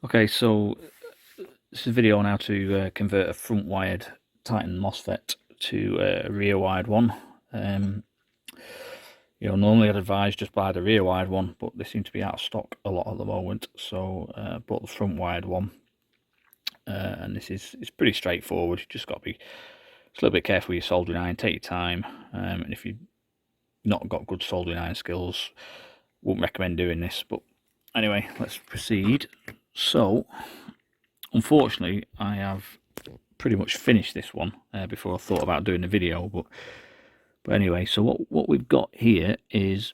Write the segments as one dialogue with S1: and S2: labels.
S1: Okay, so this is a video on how to convert a front wired Titan MOSFET to a rear wired one. Normally I'd advise just buy the rear wired one, but they seem to be out of stock a lot at the moment, so I bought the front wired one. And it's pretty straightforward. You just got to be a little bit careful with your soldering iron, take your time, and if you've not got good soldering iron skills, wouldn't recommend doing this. But anyway, let's proceed. So unfortunately, I have pretty much finished this one before I thought about doing the video. But anyway, so what we've got here is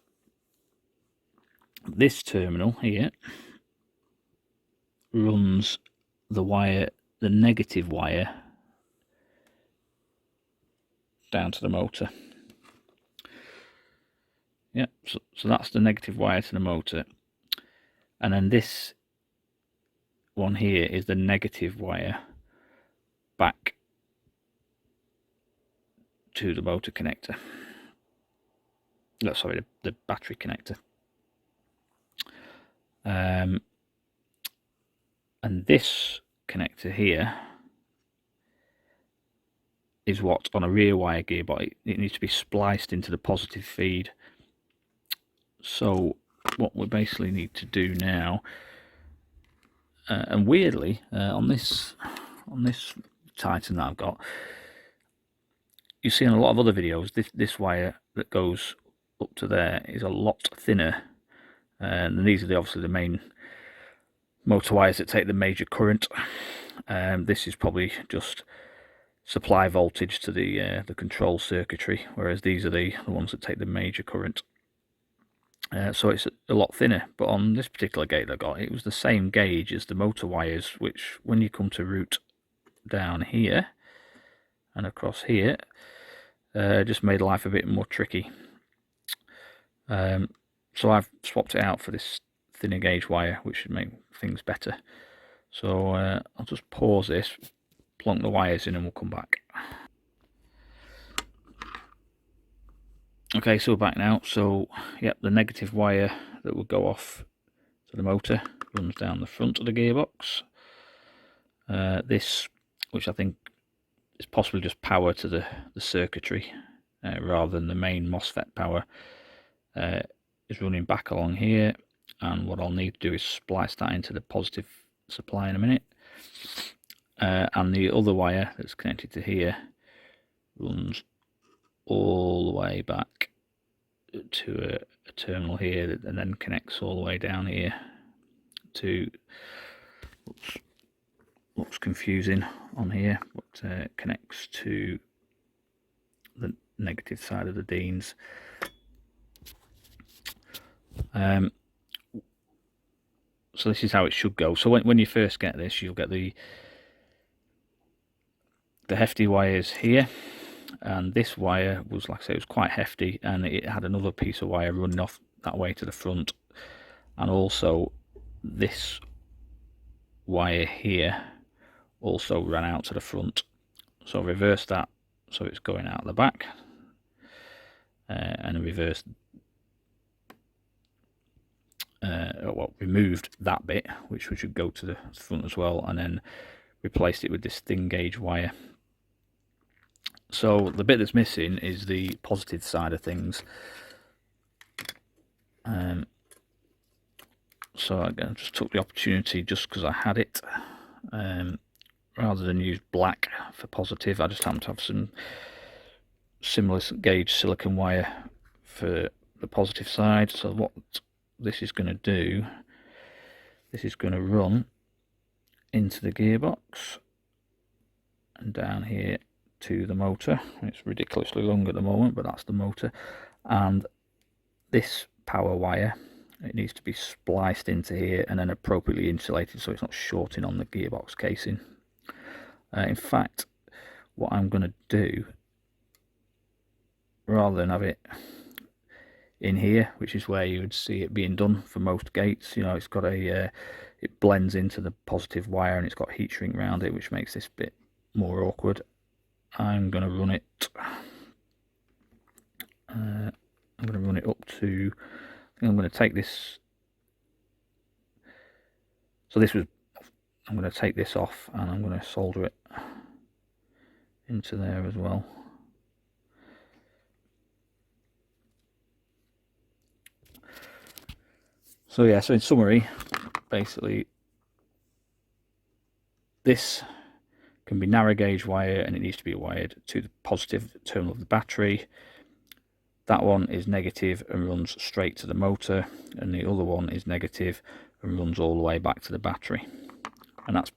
S1: this terminal here runs the wire, the negative wire, down to the motor. Yeah, so that's the negative wire to the motor, and then this one here is the negative wire back to the motor connector. No, sorry, the battery connector. And this connector here is what, on a rear wire gearbox, it needs to be spliced into the positive feed. So what we basically need to do now, and weirdly, on this Titan that I've got, you see in a lot of other videos, this wire that goes up to there is a lot thinner, and these are obviously the main motor wires that take the major current. This is probably just supply voltage to the control circuitry, whereas these are the ones that take the major current. So it's a lot thinner, but on this particular gate that I got, it was the same gauge as the motor wires, which when you come to route down here and across here, just made life a bit more tricky. So I've swapped it out for this thinner gauge wire, which should make things better. So I'll just pause this, plonk the wires in, and we'll come back. Okay, so we're back now. So yep, the negative wire that will go off to the motor runs down the front of the gearbox. This, which I think is possibly just power to the circuitry rather than the main MOSFET power, is running back along here, and what I'll need to do is splice that into the positive supply in a minute. And the other wire that's connected to here runs all the way back to a terminal here, and then connects all the way down here to, looks confusing on here, but connects to the negative side of the Deans. So this is how it should go. So when you first get this, you'll get the hefty wires here, and this wire was, like I say, it was quite hefty, and it had another piece of wire running off that way to the front, and also this wire here also ran out to the front. So reverse that, so it's going out the back, and reverse, removed that bit, which should go to the front as well, and then replaced it with this thin gauge wire. So the bit that's missing is the positive side of things. So I just took the opportunity, just because I had it, rather than use black for positive, I just happened to have some similar gauge silicon wire for the positive side. So what this is going to do, this is going to run into the gearbox and down here to the motor. It's ridiculously long at the moment, but that's the motor. And this power wire, it needs to be spliced into here and then appropriately insulated so it's not shorting on the gearbox casing. In fact, what I'm going to do, rather than have it in here, which is where you would see it being done for most gates, it's got a it blends into the positive wire, and it's got heat shrink around it, which makes this bit more awkward. I'm going to run it up to, I think I'm going to take this, so this was I'm going to take this off and I'm going to solder it into there as well. So yeah, so in summary, basically this can be narrow gauge wire and it needs to be wired to the positive terminal of the battery. That one is negative and runs straight to the motor, and the other one is negative and runs all the way back to the battery. And that's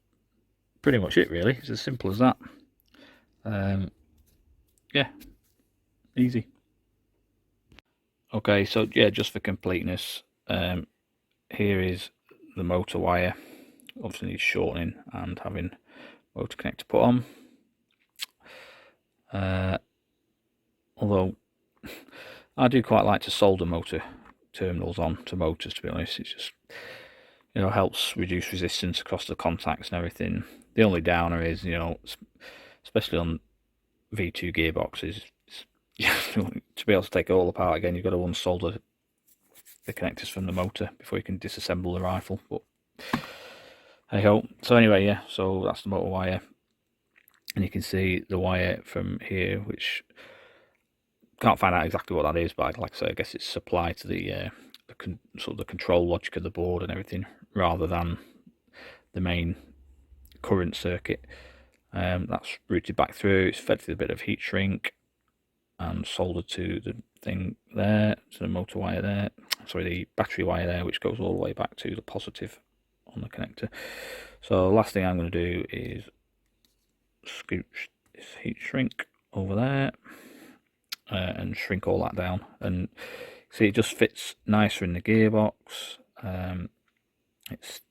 S1: pretty much it really. It's as simple as that. Yeah, easy. Okay, so yeah, just for completeness, here is the motor wire. Obviously needs shortening and having motor connector put on. Although I do quite like to solder motor terminals on to motors, to be honest. It's just, you know, helps reduce resistance across the contacts and everything. The only downer is, you know, especially on V2 gearboxes, to be able to take it all apart again, you've got to unsolder the connectors from the motor before you can disassemble the rifle. But hey ho. So anyway, yeah, so that's the motor wire, and you can see the wire from here, which can't find out exactly what that is, but like I say, I guess it's supplied to the sort of the control logic of the board and everything, rather than the main current circuit. That's routed back through. It's fed through a bit of heat shrink and soldered to the thing there, to the motor wire there, sorry, the battery wire there, which goes all the way back to the positive on the connector. So the last thing I'm going to do is scooch this heat shrink over there and shrink all that down, and see, it just fits nicer in the gearbox. It's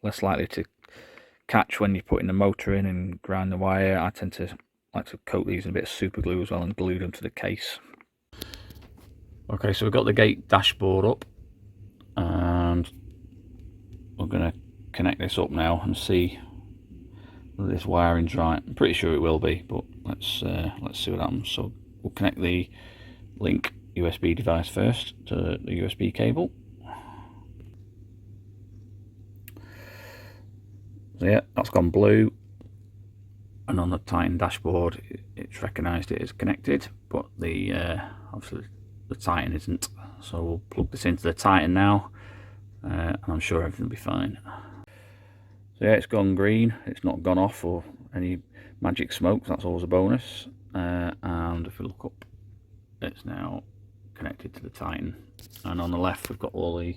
S1: less likely to catch when you're putting the motor in and grind the wire. I tend to like to coat these in a bit of super glue as well and glue them to the case. Okay, so we've got the gate dashboard up, and we're going to connect this up now and see whether this wiring's right. I'm pretty sure it will be, but let's see what happens. So we'll connect the link USB device first to the USB cable. So yeah, that's gone blue, and on the Titan dashboard it's recognised it is connected, but the obviously the Titan isn't. So we'll plug this into the Titan now, and I'm sure everything will be fine. So yeah, it's gone green. It's not gone off or any magic smoke. That's always a bonus. And if we look up, it's now connected to the Titan. And on the left, we've got all the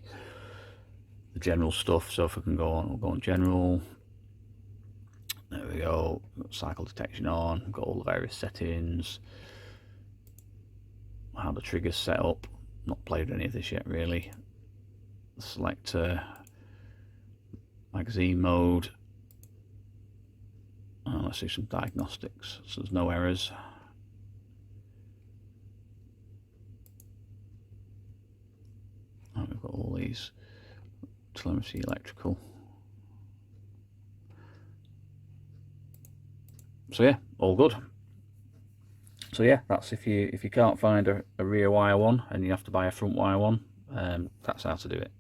S1: general stuff. So if we can go on, we'll go on general. There we go. We've got cycle detection on. We've got all the various settings. How the trigger's set up. Not played with any of this yet, really. Select magazine mode. Let's see some diagnostics. So there's no errors. And we've got all these telemetry, electrical. So yeah, all good. So yeah, that's if you can't find a rear wire one and you have to buy a front wire one, that's how to do it.